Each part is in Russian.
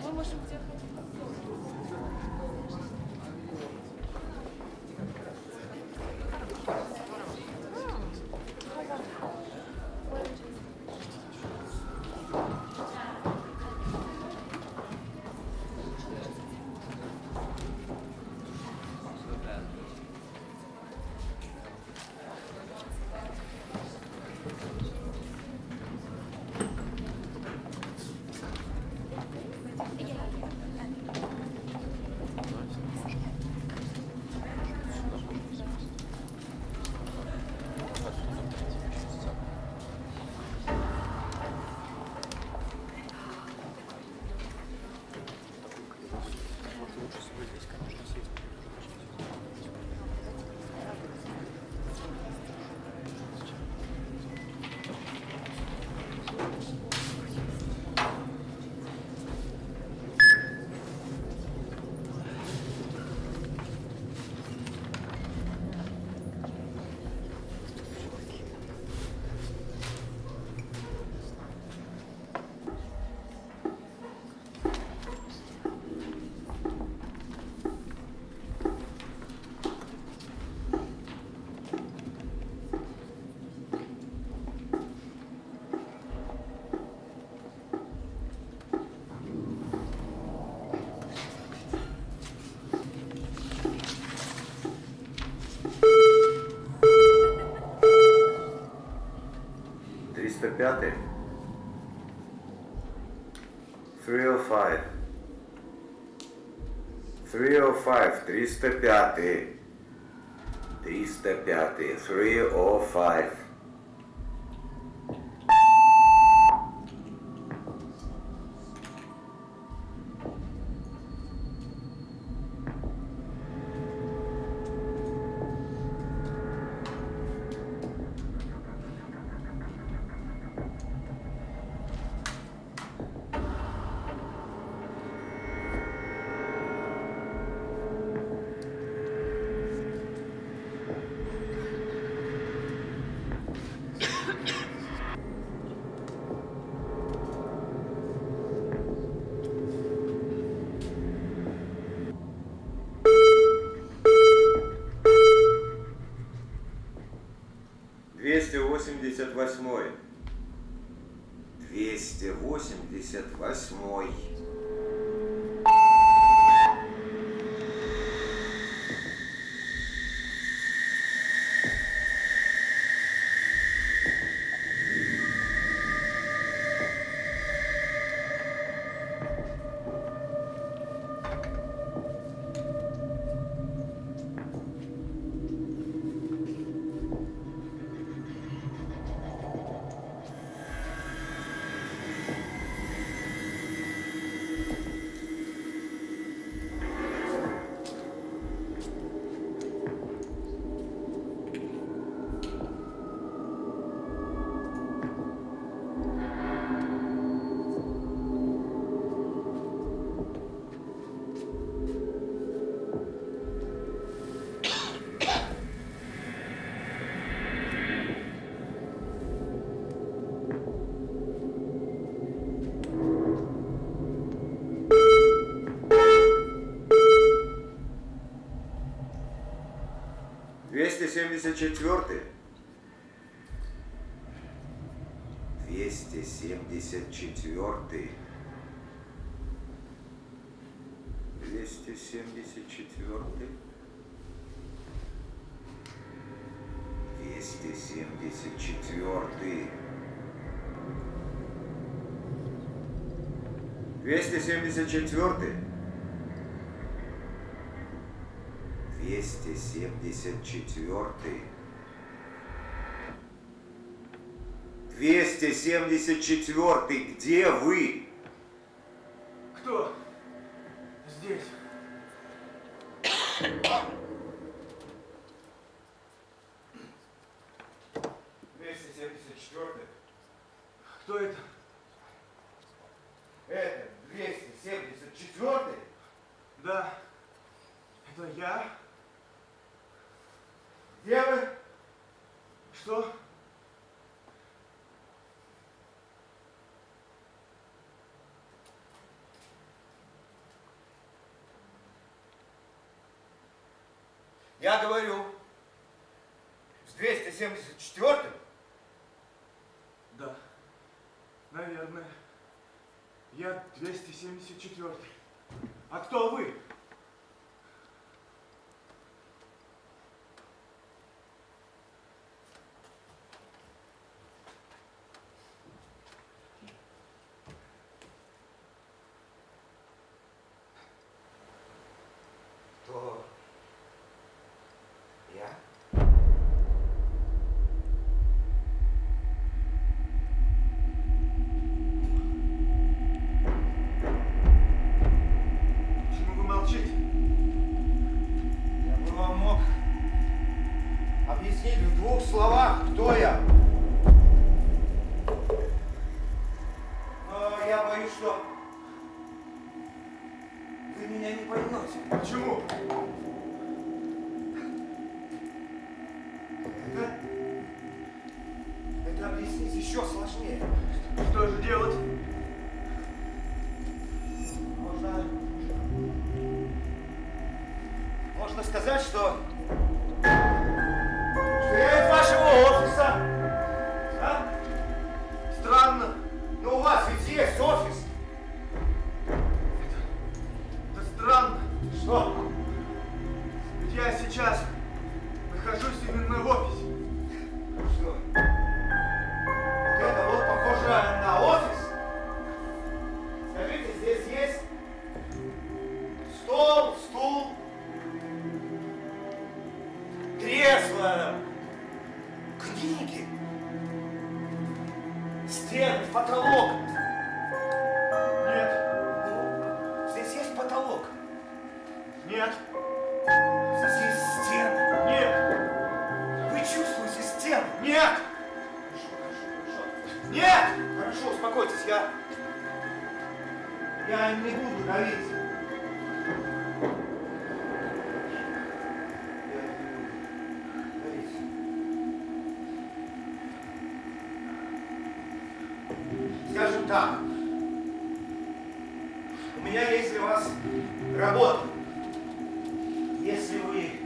Мы можем где Триста пятый. 305. 305. 305. 305. 305. Двести восемьдесят восьмой. 288. Двести семьдесят четвертый. 274. 274. 274. 274. 274. 274. Где вы? Кто? Здесь. Кто это? Это 274? Да. Это я? Я говорю, с 274-м? Да. Наверное. Я 274. А кто вы? Кто? Я? Почему вы молчите? Я бы вам мог объяснить в 2 словах, кто я. Но я боюсь, что вы меня не поймете. Почему? Это объяснить еще сложнее. Что же делать? Можно сказать, что я из вашего офиса. Да? Странно. Но у вас ведь есть офис. Это странно. Что? Ведь я сейчас нахожусь именно в офисе. Что? Вот это вот похоже на офис? Скажите, здесь есть стол, стул, кресло, книги, стены, потолок. Нет. Здесь есть потолок. Нет. Здесь есть стены. Нет. Вы чувствуете стены? Нет. Хорошо. Нет. Хорошо, успокойтесь, я не буду давить. Я не буду давить. Скажем так, у меня есть для вас работа. Если вы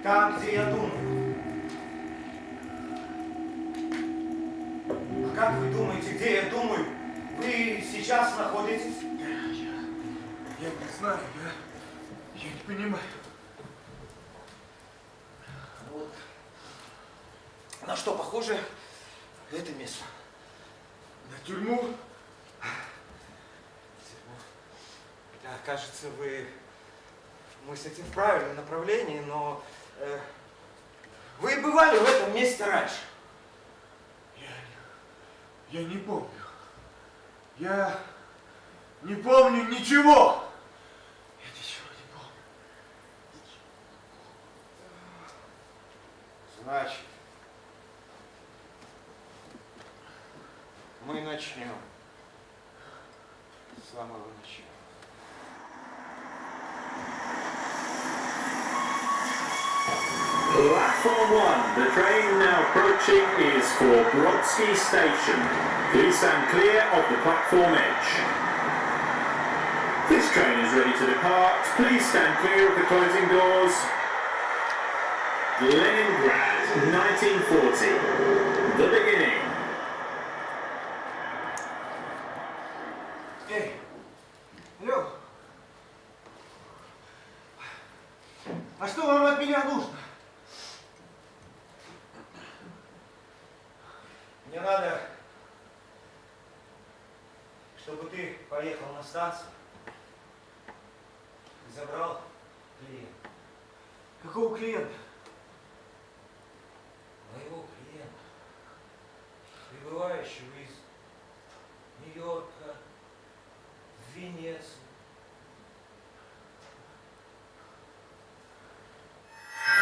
там, где я думаю. А как вы думаете, где я думаю, вы сейчас находитесь? Я не знаю, я не понимаю. Вот. На что похоже это место? На тюрьму? Да, кажется, вы мыслите в правильном направлении, но вы бывали в этом месте раньше? Я не помню. Я не помню ничего. Я ничего не помню. Значит, мы начнем с самого начала. Platform 1, the train now approaching is for Brodsky Station. Please stand clear of the platform edge. This train is ready to depart. Please stand clear of the closing doors. Leningrad, 1940. The beginning. Эй, алло. А что вам от меня нужно? Мне надо, чтобы ты поехал на станцию и забрал клиента. Какого клиента? Моего клиента, прибывающего из Нью-Йорка в Венецию.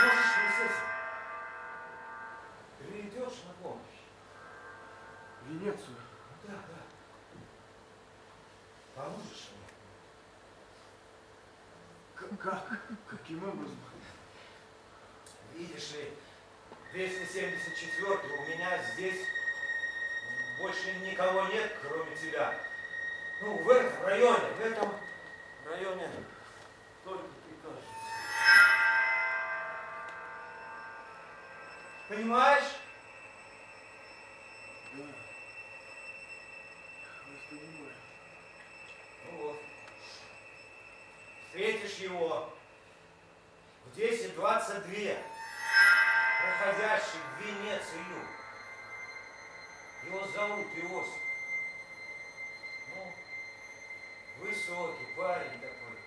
Можешь ли с этим? Придешь на помощь? В Венецию. Да. Поможешь мне? Как? Каким образом? Видишь ли, 274 у меня здесь больше никого нет, кроме тебя. Ну, в этом районе только ты, кажется. Понимаешь? Да. Вас понимаю. Ну вот. Встретишь его в 10:22, проходящий в Венецию. Его зовут Иосиф. Ну, высокий парень такой,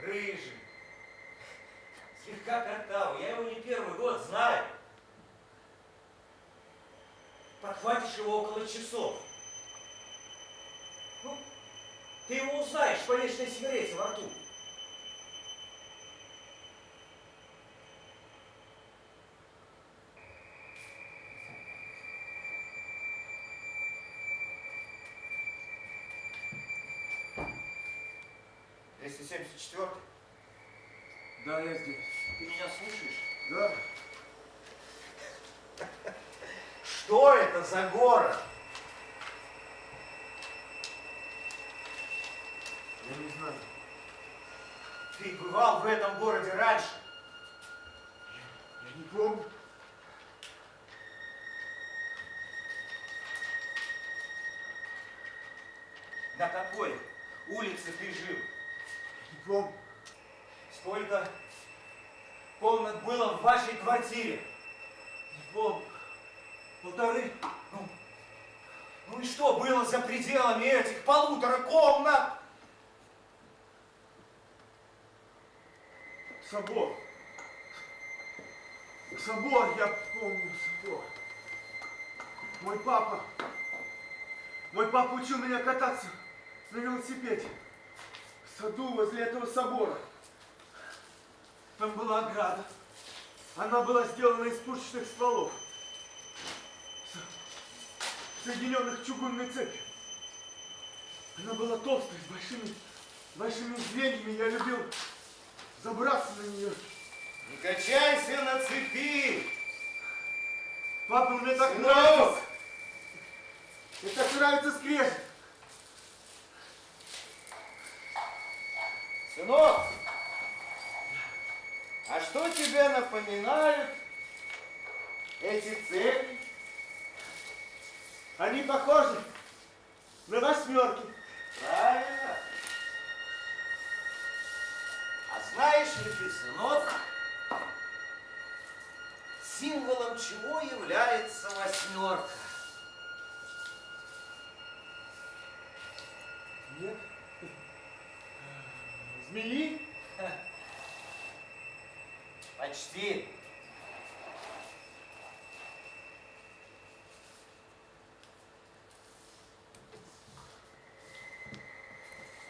рыжий, слегка картавый. Я его не первый год знаю. Подхватишь его около часов. Ну, ты его узнаешь по вечной сигарете во рту. Если 74-й, Да, я здесь. ты меня слушаешь? Да. Что это за город? Я не знаю. Ты бывал в этом городе раньше? Я не помню. На какой улице ты жил? Не помню. Сколько комнат было в вашей квартире? Не помню. 1,5. Ну и что было за пределами этих 1,5 комнат? Собор. Собор, я помню собор. Мой папа учил меня кататься на велосипеде в саду возле этого собора. Там была ограда. Она была сделана из пушечных стволов, соединенных чугунной цепью. Она была толстой, с большими звеньями. Я любил забраться на нее. Не качайся на цепи! Папа, мне так Сынок! нравится. Мне так нравится скрежет. Сынок, а что тебе напоминают эти цепи? Они похожи на 8. Правильно. А знаешь ли ты, сынок, символом чего является 8? Нет. Змеи? Почти.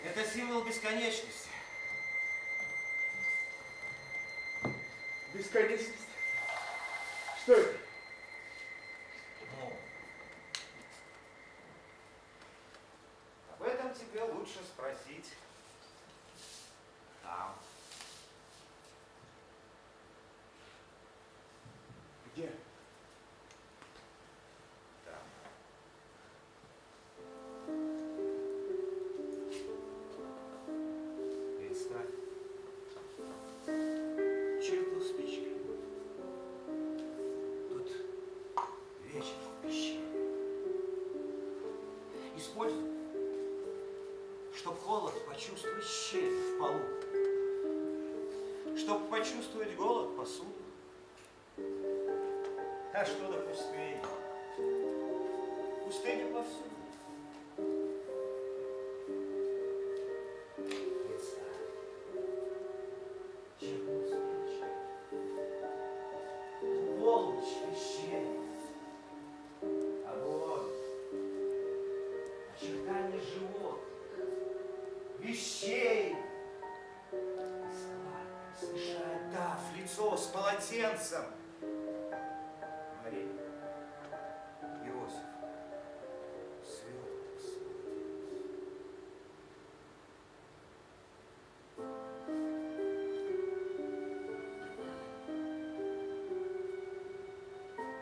Это символ бесконечности. Бесконечность. Что это? Ну, об этом тебе лучше спросить там. Где? Там. Представь. Чиркнул спичкой. Тут вечер в пещере. Используй, чтоб холод почувствовать щель в полу. Чтоб почувствовать голод, посуду. А что до пустыни? Пустыня повсюду. Представь. Чиркнул спичкой. Полночь пещере. Огонь. Очертания животных. Вещей. Смешает даф лицо с полотенцем. Мария, Иосиф, сверток.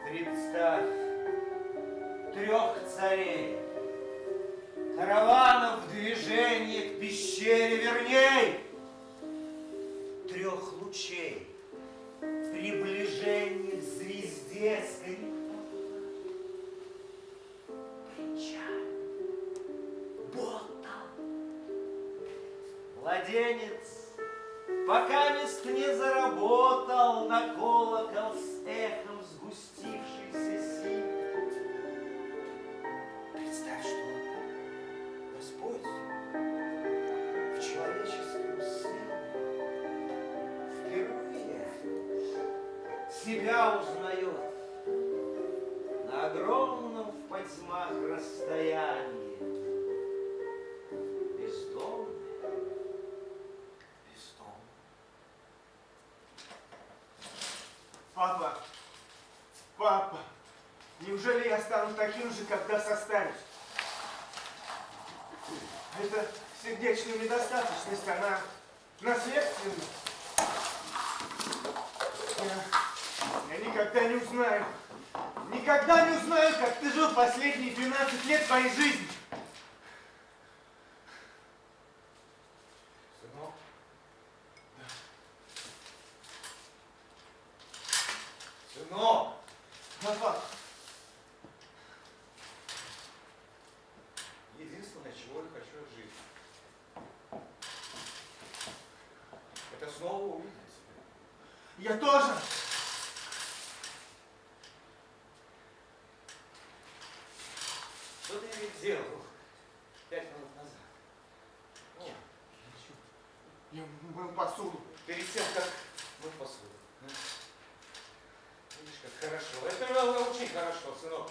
Представь 3 царей, караванов в движении к пещере, верней, 3 лучей, приближение к звезде младенец, пока мест не заработал на колокол с эхом сгустившийся сил. Представь, что Господь в человеческом сыне впервые себя узнает на огромном в потьмах расстоянии. Бездомный. Папа, папа, неужели я стану таким же, когда состарюсь? Это сердечная недостаточность, она наследственна. Я никогда не узнаю, как ты жил последние 12 лет твоей жизни. Сынок? Сынок! Папа, Единственное, чего я хочу от жизни, это снова увидеть тебя. я тоже. Что ты ведь делал 5 минут назад? Нет, Я мыл посуду. перед тем, как мы посуду. Видишь, как хорошо. Это очень хорошо, сынок.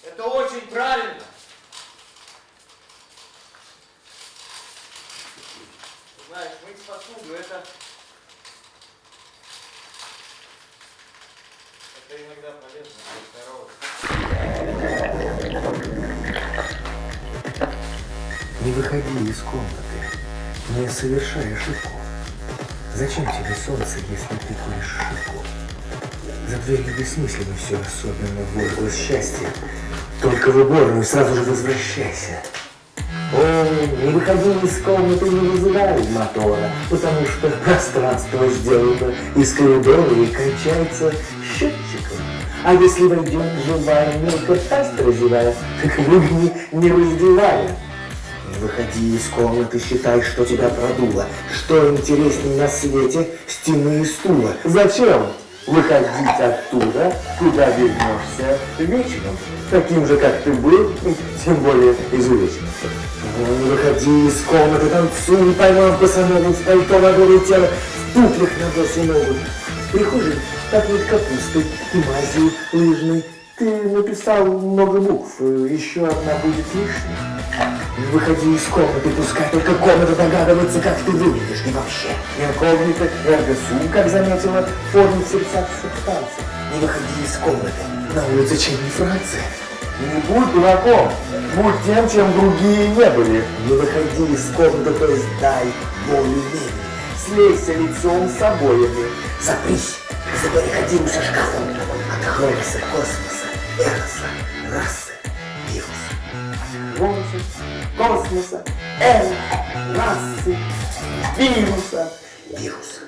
Это очень правильно. Знаешь, мыть посуду это иногда полезно для здоровья. Не выходи из комнаты, не совершай ошибку. Зачем тебе солнце, если ты куришь шипку? За дверью бессмысленно все, особенно возглас счастья. Только в уборную сразу же возвращайся. О, не выходи из комнаты, не вызывай мотора, потому что пространство сделано из коридора и кончается счетчиком. А если войдет живая мелко пасть разевая, так выгни, не раздевая. Не выходи из комнаты, считай, что тебя продуло. Что интересней на свете стены и стула? Зачем выходить оттуда, куда вернешься вечером? Таким же, как ты был, тем более изувеченным. Не выходи из комнаты, танцуй, поймав босоногу в пальто на голое тело, в туфлях на босу ногу. В прихожей пахнет капустой и мазью лыжной. Ты написал много букв, еще одна будет лишней. Не выходи из комнаты, пускай только комната догадывается, как ты выглядишь. И вообще, инкогнито, эрго-сум, как заметила, формит сердца субстанции. Не выходи из комнаты, на улице чем не Франция. Не будь дураком, будь тем, чем другие не были. Не выходи из комнаты, то есть дай волю времени. Слейся лицом с обоями. Запрись за переходимым шкафом от хроноса, космоса, эроса, расы, вируса. Космоса, расы, вируса, вируса.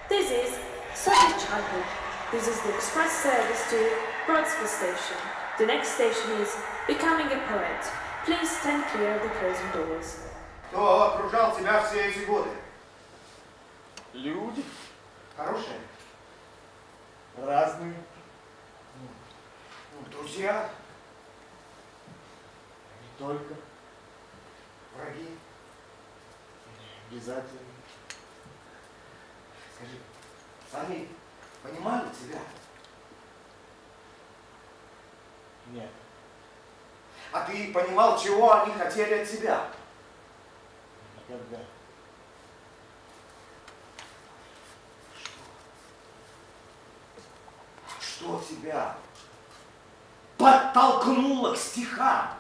This is Subject Childhood. This is the express service to Brodsky Station. The next station is Becoming a Poet. Please stand clear of the closing doors. Кто окружал тебя все эти годы? Люди Хорошие? разные. Друзья? Не только. Враги? Обязательно. Скажи, они понимали тебя? Нет. А ты понимал, чего они хотели от тебя? Никогда. Что тебя подтолкнуло к стихам?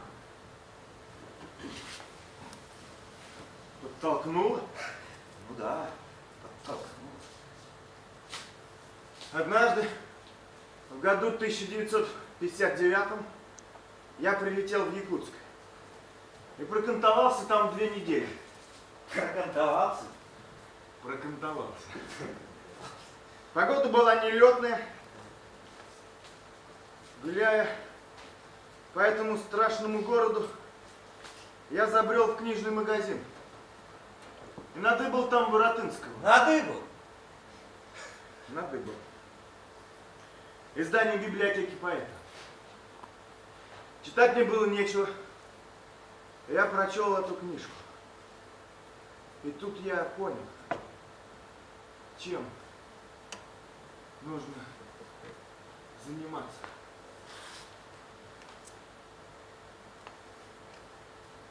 Подтолкнуло? Ну да, подтолкнуло. Однажды, в году 1959 я прилетел в Якутск и прокантовался там 2 недели. Прокантовался? Прокантовался. Погода была нелетная. Гуляя по этому страшному городу, я забрел в книжный магазин. И надыбал там Воротынского. Надыбал. Надыбал. Издание библиотеки поэта. Читать мне было нечего. Я прочел эту книжку. И тут я понял, чем нужно заниматься.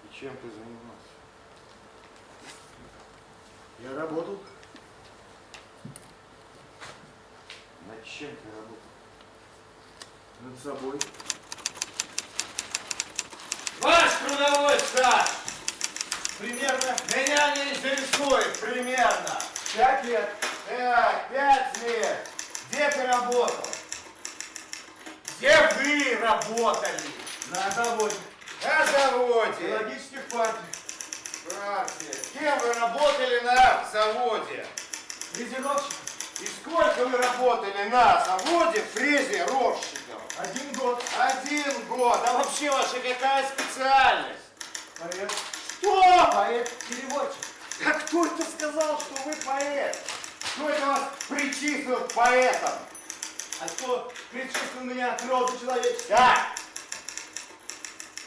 И чем ты занимался? Я работал. Над чем ты работал? Над собой. Ваш трудовой стаж! Примерно Меня не интересует примерно. 5 лет. Так, 5 лет. Где ты работал? Где вы работали? На заводе. На заводе. Биологических партий. Партия. Кем вы работали на заводе? Фрезеровщик. И сколько вы работали на заводе фрезеровщиков? 1 год. 1 год. А вообще ваша какая специальность? Поэт. Что? Поэт-переводчик. А кто это сказал, что вы поэт? Кто это вас причислил к поэтам? А кто причислил меня к роду человеческому? Так.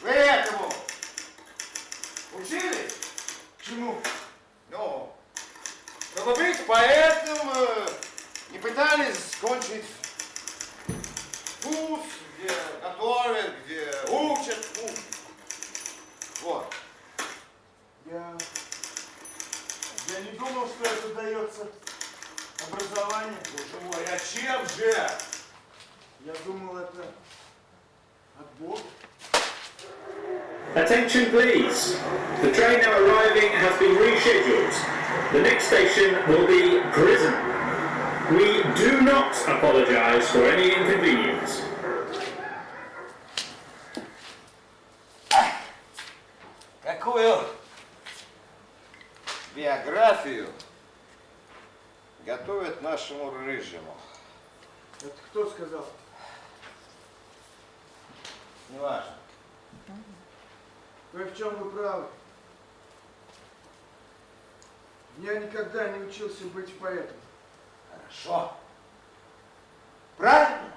Вы этому учились? Чему? Ну, чтобы быть поэтом, не пытались закончить вуз, где готовят, где учат. Ну, вот. Я не думал, что это дается образование. Боже мой, а чем же? Я думал, это от Бога. Attention please. The train now arriving has been rescheduled. The next station will be Prison. We do not apologise for any inconvenience. Какую биографию готовят нашему рыжему? Это кто сказал? Неважно. Кое в чем вы правы. Я никогда не учился быть поэтом. Хорошо. Правильно.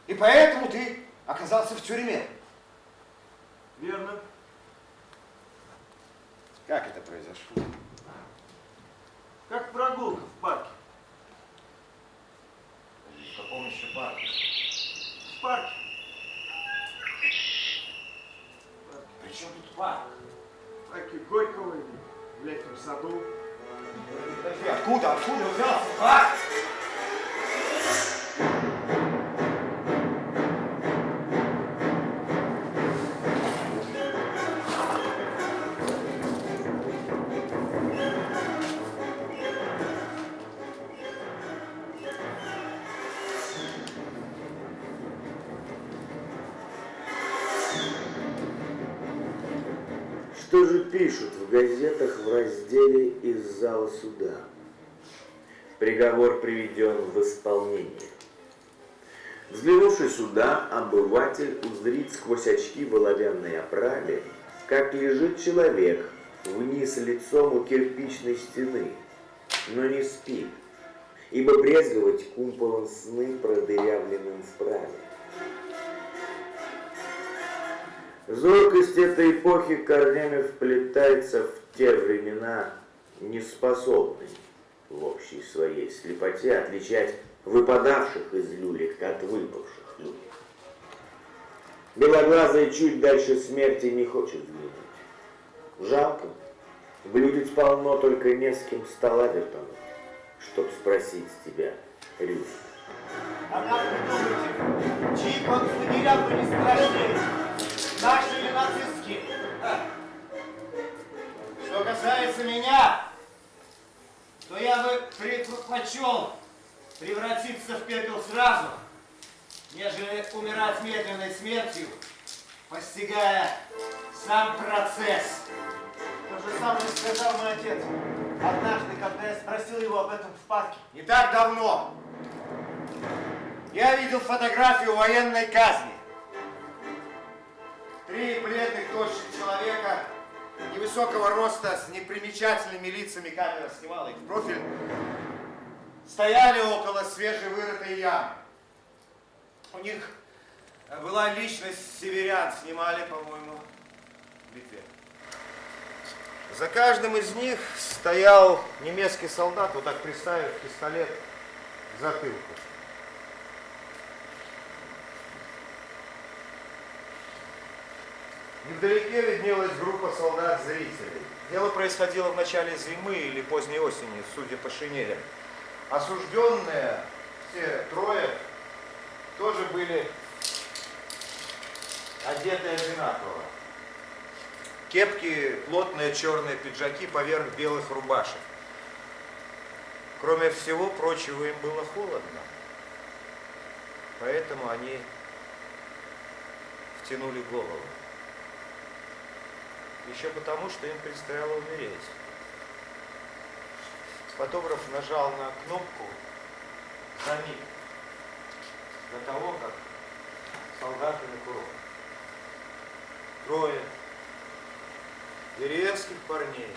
И поэтому ты оказался в тюрьме. Верно. Как это произошло? Как прогулка в парке. В каком еще парке? В парке. При чем тут парк? В парке Горького или в летнем саду. Откуда взялся парк? Что же пишут в газетах в разделе «Из зала суда»? Приговор приведен в исполнение. Взглянувши сюда, обыватель узрит сквозь очки в оловянной оправе, как лежит человек вниз лицом у кирпичной стены, но не спит, ибо брезговать кумполом сны продырявленным вправе. Зоркость этой эпохи корнями вплетается в те времена, неспособные в общей своей слепоте отличать выпадавших из люлек от выпавших люлек. Белоглазый чуть дальше смерти не хочет взглянуть. Жалко, блюдец полно, только не с кем стола вертануть, чтоб спросить с тебя, Рюс. А как вы думаете, чьи концлагеря были страшнее? Наши или нацистские? Что касается меня, то я бы предпочел превратиться в пепел сразу, нежели умирать медленной смертью, постигая сам процесс. То же самое сказал мой отец. Однажды, когда я спросил его об этом в парке. Не так давно. Я видел фотографию военной казни. 3 бледных, тощих человека, невысокого роста, с непримечательными лицами, камера снимала их в профиль, стояли около свежевырытой ямы. У них была личность северян, снимали, по-моему, в Литве. За каждым из них стоял немецкий солдат, вот так приставив пистолет к затылку. Невдалеке виднелась группа солдат-зрителей. Дело происходило в начале зимы или поздней осени, судя по шинелям. Осужденные, все 3, тоже были одеты одинаково. Кепки, плотные черные пиджаки поверх белых рубашек. Кроме всего прочего, им было холодно. Поэтому они втянули голову. Еще потому, что им предстояло умереть. Фотограф нажал на кнопку за миг до того, как солдаты на курок. 3 деревенских парней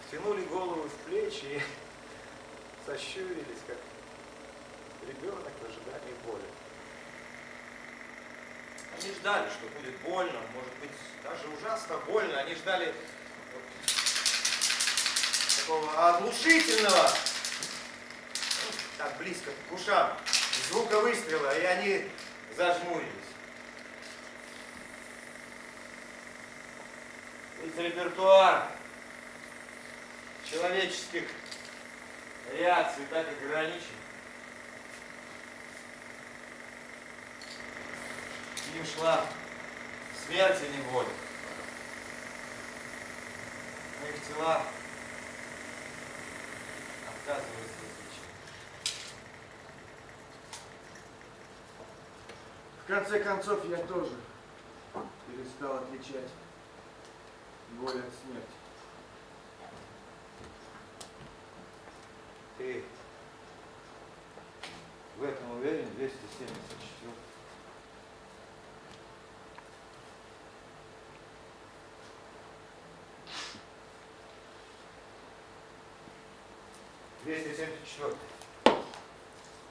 втянули голову в плечи и сощурились, как ребенок в ожидании боли. Они ждали, что будет больно, может быть, даже ужасно больно. Они ждали такого оглушительного, так близко к ушам, звука выстрела, и они зажмурились. Ведь репертуар человеческих реакций так ограничен. К ним шла смерть и неволя. Но их тела отказываются различить. В конце концов, я тоже перестал отличать боль от смерти. Ты в этом уверен? 274.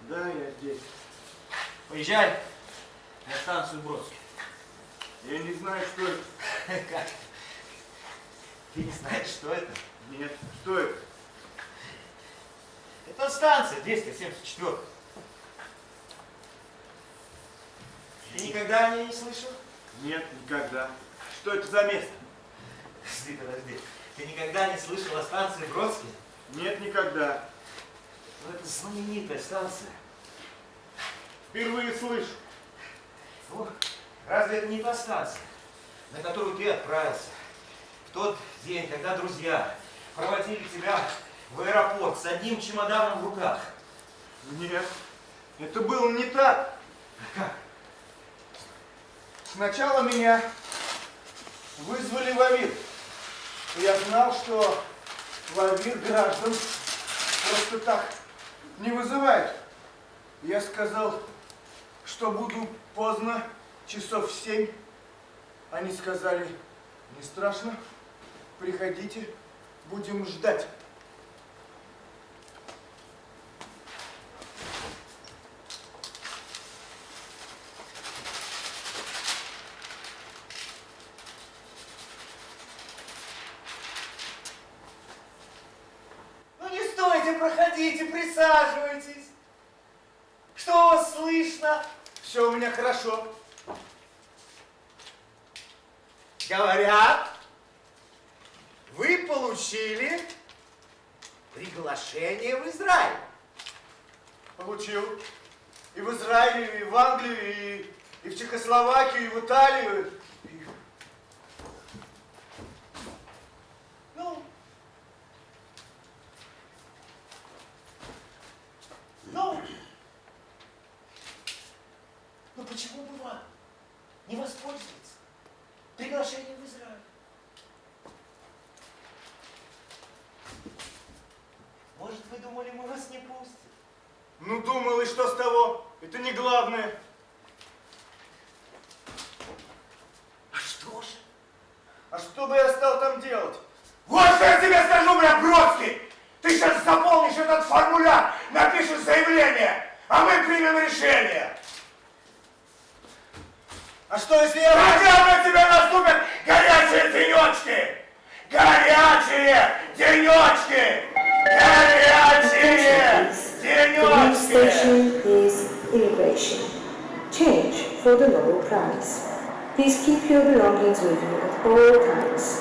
Да, я здесь. Поезжай на станцию Бродский. Я не знаю, что это. Как? Ты не знаешь, что это? Нет, что это? Это станция 274. Ты никогда о ней не слышал? Нет, никогда. Что это за место? Подожди. Ты никогда не слышал о станции Бродский? Нет, никогда. Ну, это знаменитая станция. Впервые слышу. Ну, разве это не та станция, на которую ты отправился в тот день, когда друзья проводили тебя в аэропорт с одним чемоданом в руках? Нет, это было не так. Как? Сначала меня вызвали в АВИР. Я знал, что в АВИР граждан просто так не вызывают. Я сказал, что буду поздно, часов в 7. Они сказали, не страшно, приходите, будем ждать. Ну не стойте, проходите, присаживайтесь. Что у вас слышно? Все у меня хорошо. Говорят, вы получили приглашение в Израиль. Получил. И в Израиле, и в Англию, и в Чехословакию, и в Италию. Ну почему бы вам не воспользоваться приглашением в Израиль? Может, вы думали, мы вас не пустим? Ну, думал, и что с того? Это не главное. А что же? А что бы я стал там делать? Вот что я тебе скажу, бля, Бродский! Ты сейчас заполнишь этот формуляр, напишешь заявление, а мы примем решение. А что, если я... Когда на тебя наступят горячие денечки? Горячие денечки! Горячие The next денечки! station is immigration. Change for the lower price. Please keep your belongings with you at all times.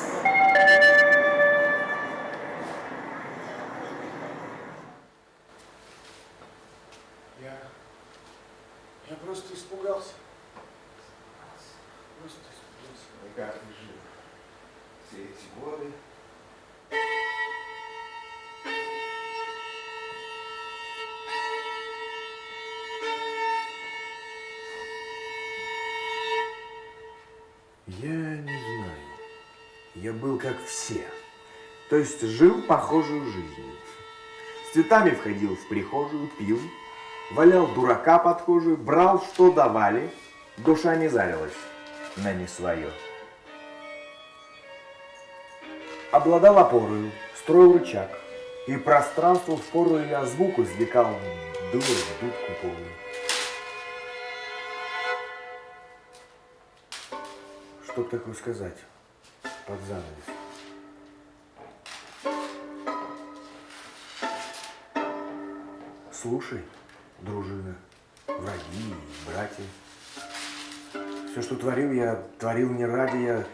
Я просто испугался. Просто испугался. И как ты жил все эти годы? Я не знаю. Я был как все. То есть жил похожую жизнь. С цветами входил в прихожую, пил, валял дурака под кожей, брал, что давали. Душа не зарилась на не свое. Обладал опорою, строил рычаг. И пространство в пору я звук извлекал, дуло в дудку полную. Что б такое сказать под занавес? Слушай, дружина, враги, братья. Все, что творил, я творил не ради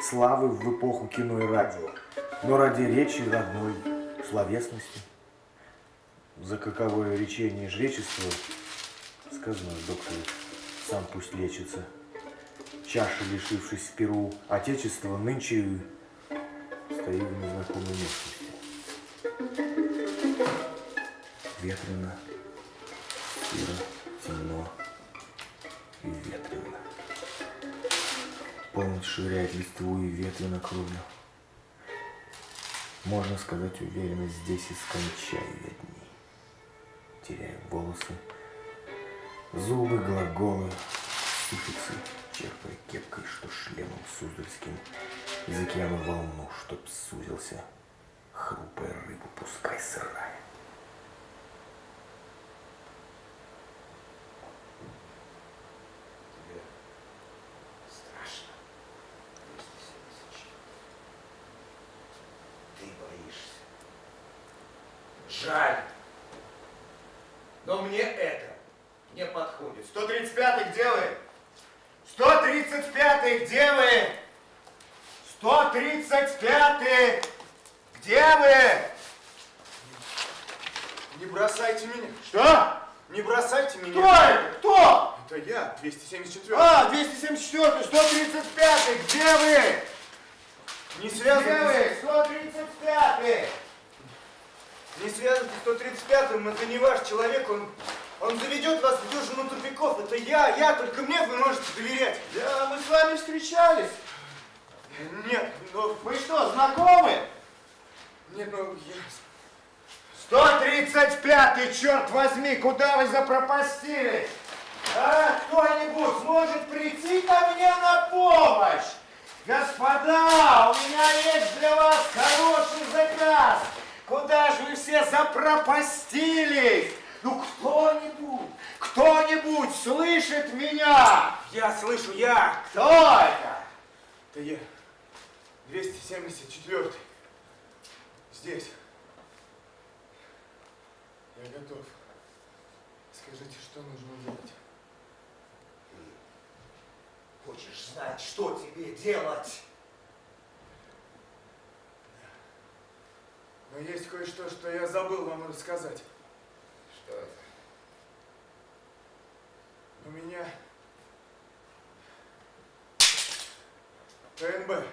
славы в эпоху кино и радио, но ради речи родной, словесности. За каковое речение и жречество, сказано в докторе, сам пусть лечится. Чаша, лишившись в Перу отечества, нынче стою в незнакомой местности. Ветрено, сыро, темно и ветрено. Полночь швыряет листву и ветвенно кровлю. Можно сказать уверенно, здесь и скончаю я дни. Теряю волосы, зубы, глаголы, суффиксы, черпая кепкой, что шлемом суздальским из океана волну, чтоб сузился, хрупая рыбу, пускай сырая. Тебе страшно? Ты боишься. Жаль. Но мне это не подходит. 135-й, где вы? 135-й, где вы? 135-й, где вы? Не бросайте меня. Что? Не бросайте Кто меня. это? Кто? Это я, 274. А, 274-й, 135-й, где вы? Не Где связывайтесь. вы? 135-й. Не связывайтесь с 135-м, это не ваш человек, он заведет вас в дюжину тупиков. Это я, только мне вы можете доверять. Да, мы с вами встречались. Нет, но... Вы что, знакомы? Нет, ну, я... 135-й, черт возьми, куда вы запропастились? А, кто-нибудь может прийти ко мне на помощь? Господа, у меня есть для вас хороший заказ. Куда же вы все запропастились? Ну, кто-нибудь слышит меня? Я слышу, я! Кто это? Это я. 274-й. Здесь. Я готов. Скажите, что нужно делать? Хочешь знать, что тебе делать? Но есть кое-что, что я забыл вам рассказать. Что это? У меня ТНБ.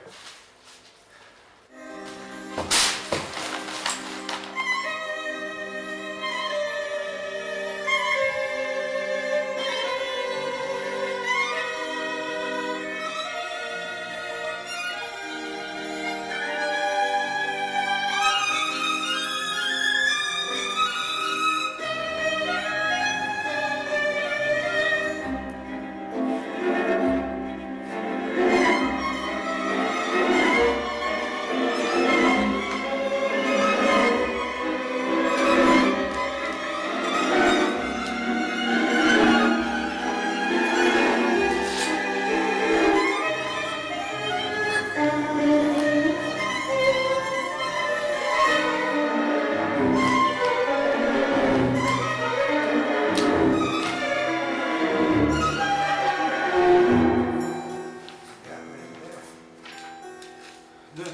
Да.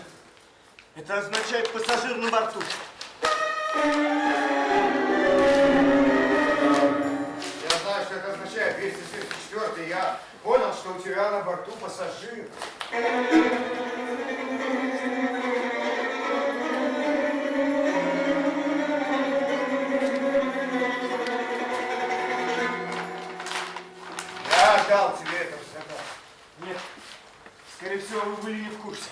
Это означает пассажир на борту. Я знаю, что это означает, 274-й. Я понял, что у тебя на борту пассажир. Я дал тебе это задание. Нет. Скорее всего, вы были не в курсе.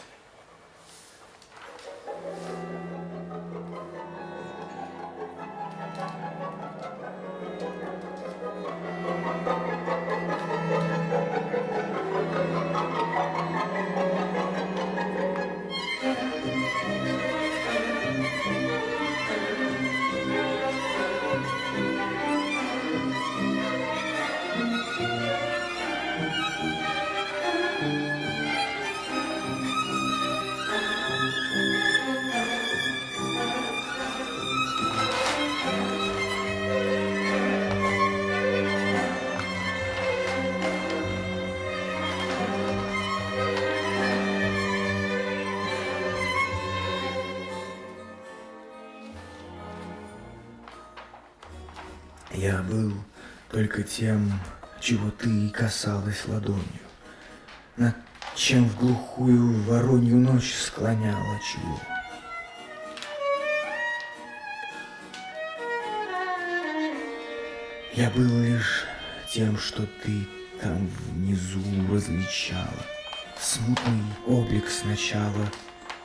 Я был только тем, чего ты касалась ладонью, над чем в глухую воронью ночь склоняла чью. Я был лишь тем, что ты там внизу различала. Смутный облик сначала,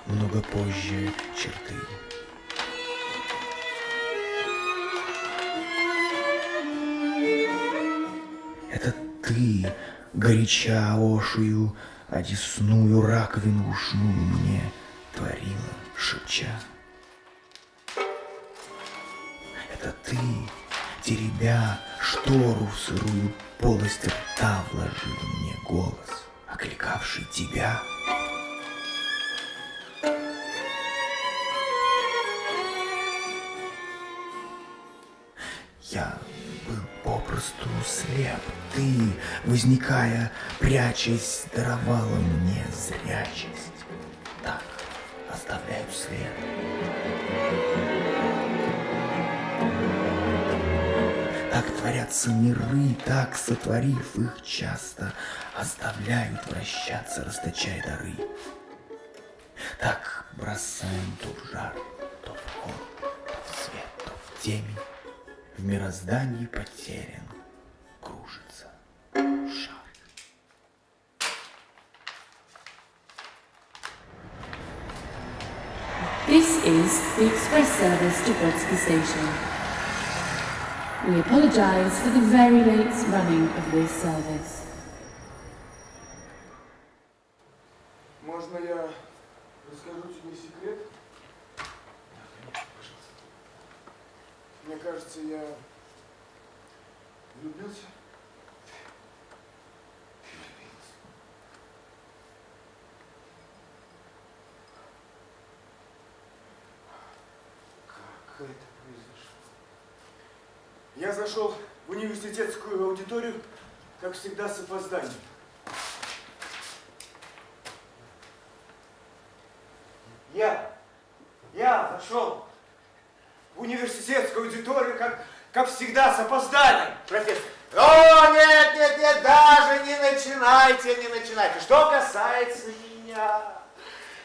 много позже черты. Это ты, горяча ошую, одесную раковину ушную мне творила, шепча. Это ты, теребя штору в сырую полость рта, вложил мне голос, окликавший тебя. Я был попросту слеп. Ты, возникая, прячась, даровала мне зрячесть. Так оставляю след. Так творятся миры, так, сотворив их часто, оставляют вращаться, расточая дары. Так бросаем то в жар, то в холод, то в свет, то в темень. В мироздании потерян кружится шар. This is the express service to Brodsky Station. We apologise for the very late running of this service. Можно я расскажу тебе секрет? Мне кажется, я влюбился. Как это произошло? Я зашел в университетскую аудиторию, как всегда, с опозданием. Я зашел в университетскую аудиторию, как всегда, с опозданием, профессор. О, нет, даже не начинайте. Что касается меня,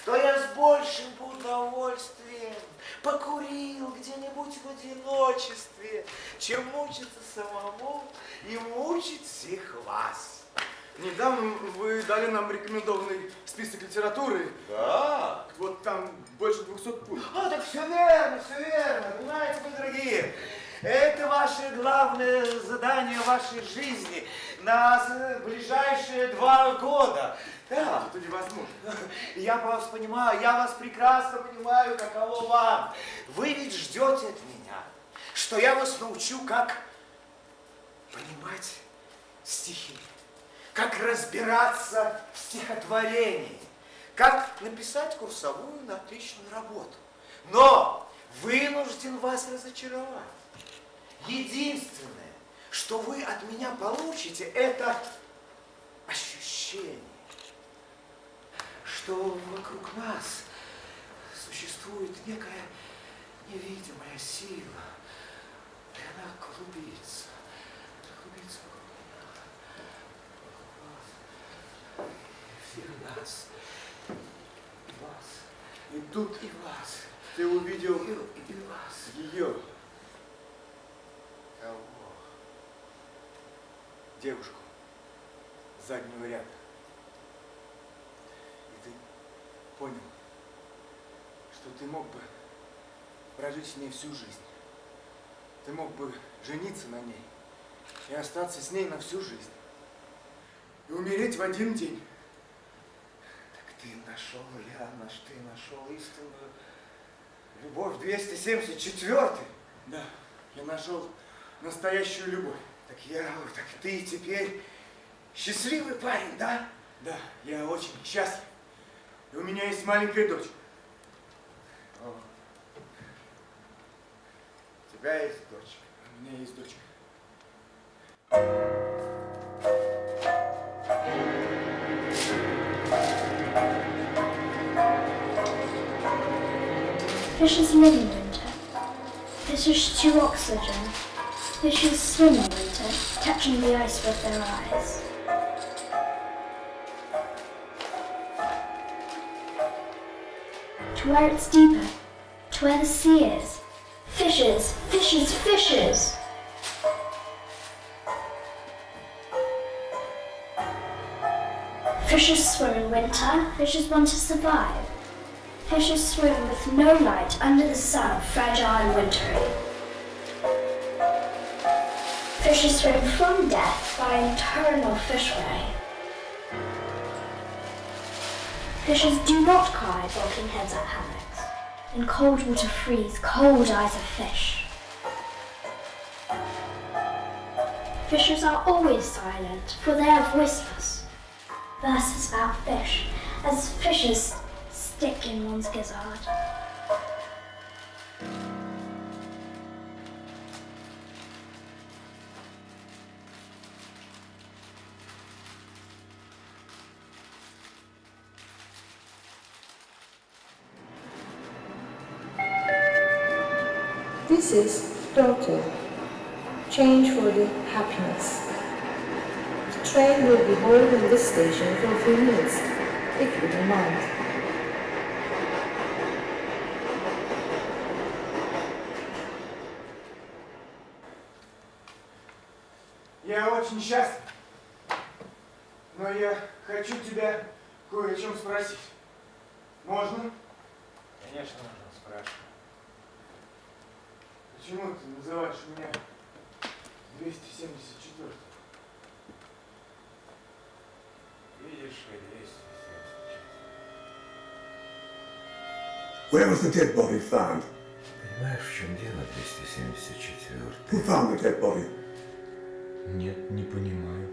то я с большим удовольствием покурил где-нибудь в одиночестве, чем мучиться самому и мучить всех вас. Недавно вы дали нам рекомендованный список литературы. Да. Вот там больше 200 пунктов. Так все верно. Понимаете, мои дорогие, это ваше главное задание вашей жизни на ближайшие 2 года. Да. Это невозможно. Я вас понимаю, я вас прекрасно понимаю, каково вам. Вы ведь ждете от меня, что я вас научу, как понимать стихи, как разбираться в стихотворении, как написать курсовую на отличную работу. Но вынужден вас разочаровать. Единственное, что вы от меня получите, это ощущение, что вокруг нас существует некая невидимая сила, и она клубится вокруг нас, всех нас, и вас, И тут и вас, ты увидел и вас. ее, Кого? девушку, с заднего ряда. И ты понял, что ты мог бы прожить с ней всю жизнь. Ты мог бы жениться на ней и остаться с ней на всю жизнь. И умереть в один день. Так ты нашел, Янош, ты нашел истинную любовь 274-й. Да, я нашел настоящую любовь. Так ты теперь счастливый парень, да? Да, я очень счастлив. И у меня есть маленькая дочь. О. У тебя есть дочь. У меня есть дочка. Fishes live in winter. Fishes chew oxygen. Fishes swim in winter, touching the ice with their eyes. To where it's deeper, to where the sea is. Fishes, fishes, fishes! Fishes swim in winter, fishes want to survive. Fishes swim with no light under the sun, fragile and wintry. Fishes swim from death by eternal fishway. Fishes do not cry, bulking heads at hammocks. In cold water freeze, cold eyes of fish. Fishes are always silent, for they are voiceless. Verses about fish, as fishes stick in one's gizzard. This is daughter. Change for the happiness. The train will be holding this station for a few minutes, if you don't mind. Я очень счастлив, но я хочу тебя кое о чем спросить. Можно? Конечно, можно спрашивать. Почему ты называешь меня 274? Видишь ли, 274. Where was the dead body found? Понимаешь, в чем дело, 274? Who found the dead body? Нет, не понимаю.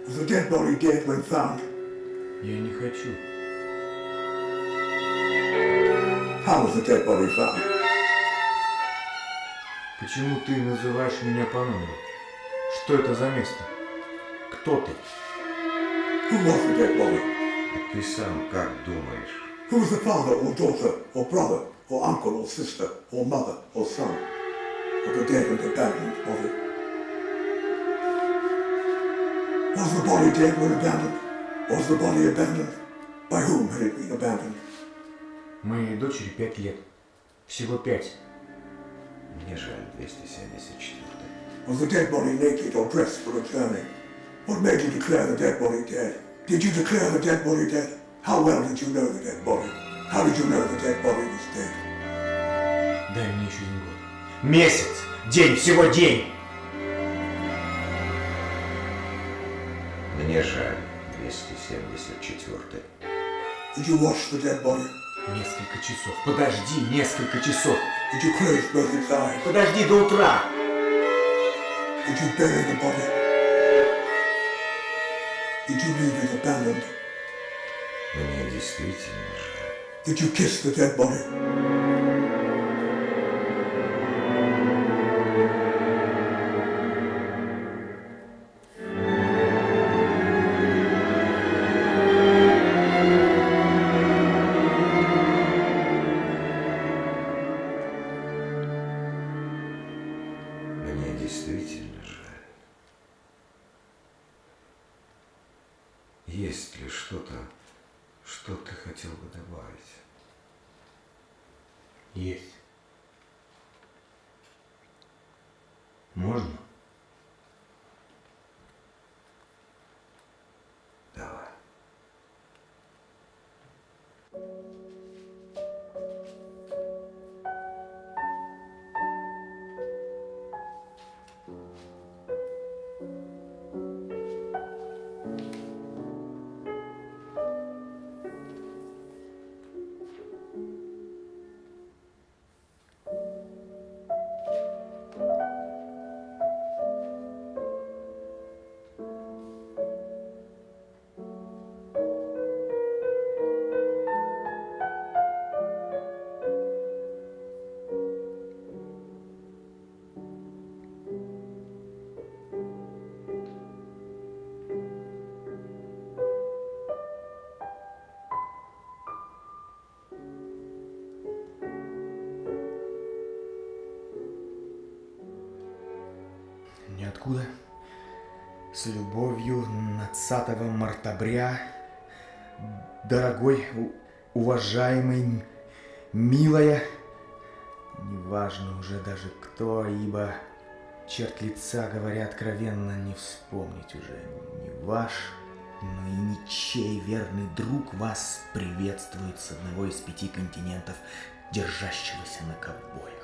Was the dead body dead when found? Я не хочу. How was the dead body found? Почему ты называешь меня по номеру? Что это за место? Кто ты? Who was the dead body? А ты сам как думаешь? Who was the father or daughter or brother or uncle or sister or mother or son of the dead and abandoned body? Was the body dead when abandoned? Was the body abandoned? By whom had it been abandoned? Моей дочери 5 лет. Всего 5. Мне жаль, 274. Was the dead body naked or dressed for a journey? What made you declare the dead body dead? Did you declare the dead body dead? How well did you know the dead body? How did you know the dead body was dead? Дай мне еще 1 год. Месяц! День! Всего день! Мне жаль, 274. Did you wash the dead body? Несколько часов. Подожди, несколько часов. Did you close both its eyes? Подожди до утра. Did you bury the body? Did you leave it abandoned? Мне действительно жаль. Did you kiss the dead body? добавить? Есть. Можно? Давай. Ниоткуда. С любовью 20 мартабря. Дорогой, уважаемый, милая, неважно уже даже кто, ибо черт лица, говоря откровенно, не вспомнить уже не ваш, но и ничей верный друг вас приветствует с одного из 5 континентов, держащегося на ковбоях.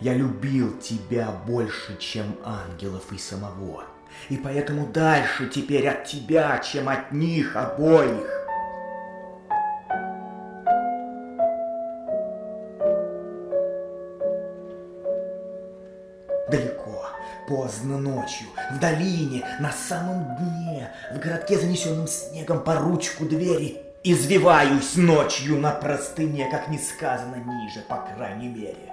Я любил тебя больше, чем ангелов и самого, и поэтому дальше теперь от тебя, чем от них обоих. Далеко, поздно ночью, в долине, на самом дне, в городке, занесенном снегом по ручку двери, извиваюсь ночью на простыне, как не сказано ниже, по крайней мере.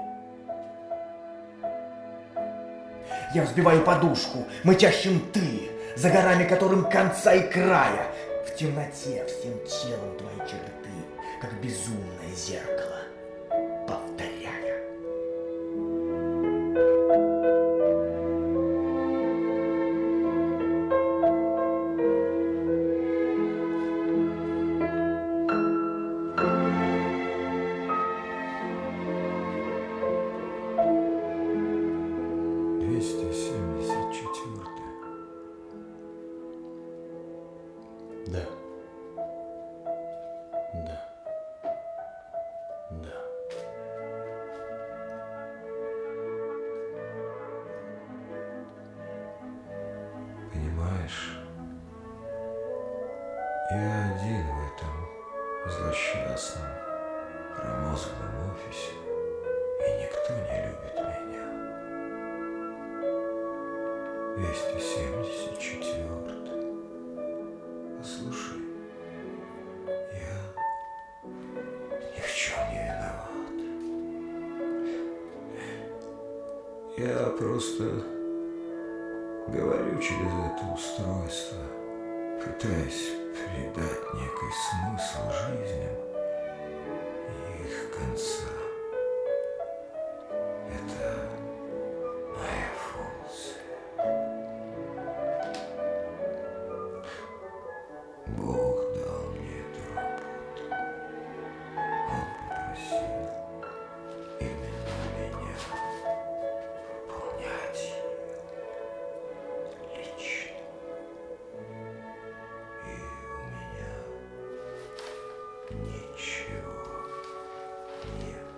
Я взбиваю подушку, мычащим ты, за горами которым конца и края, в темноте всем телом твои черты, как безумное зеркало, повторяя. Да. Да. Да. Понимаешь, я один в этом злосчастном, промозглом офисе, и никто не любит меня. 274. Послушай, я ни в чем не виноват. Я просто говорю через это устройство, пытаясь придать некий смысл жизням и их конца. Это моя функция. Бог дал мне эту работу. Он попросил именно меня выполнять ее лично. И у меня ничего нет.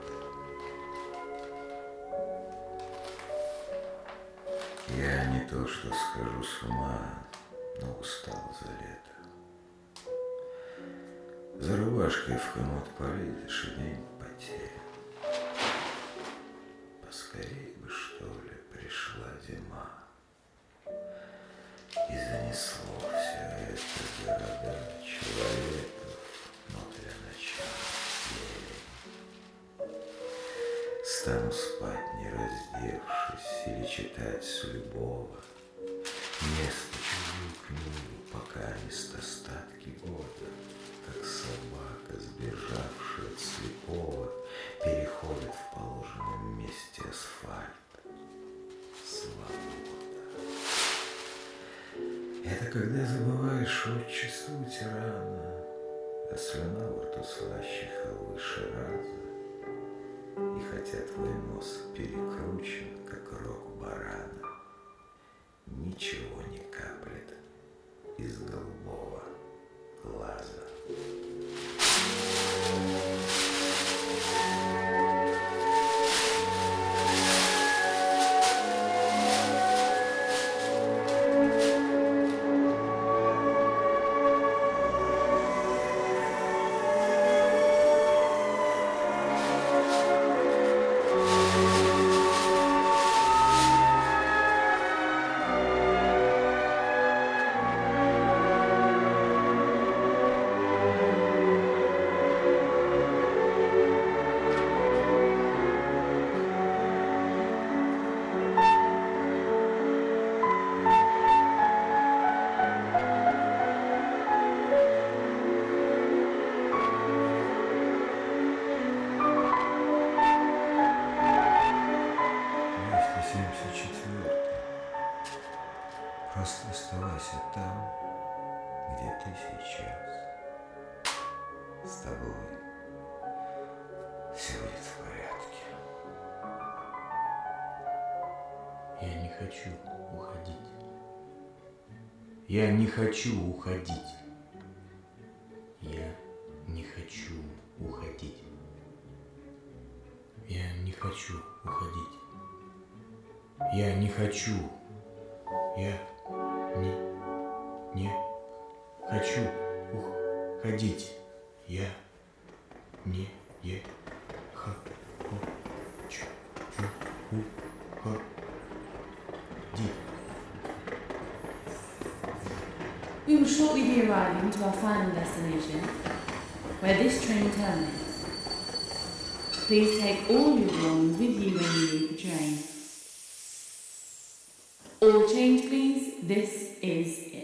Я не то что схожу с ума, но устал за лето. За рубашкой в комод полезешь, и день потерян. Поскорей бы, что ли, пришла зима. И занесло все это города человеков, но для начала день. Стану спать, не раздевшись, или читать с любого места чужую книгу, пока не остатки года, как собака, сбежавшая от слепого, переходит в положенном месте асфальт. Свобода. Это когда забываешь отчество тирана, а слюна во рту слаще халвы Шираза. И хотя твой нос перекручен, как рог барана, ничего не каплет из голубого глаза. Просто оставайся там, где ты сейчас. С тобой все будет в порядке. Я не хочу уходить. Я не хочу уходить. Я не хочу уходить. Я не хочу уходить. Я не хочу. Я не хочу уходить. Я не хочу уходить. We will shortly be arriving to our final destination, where this train terminates. Please take all your belongings with you when you leave the train. All change, please. This is it.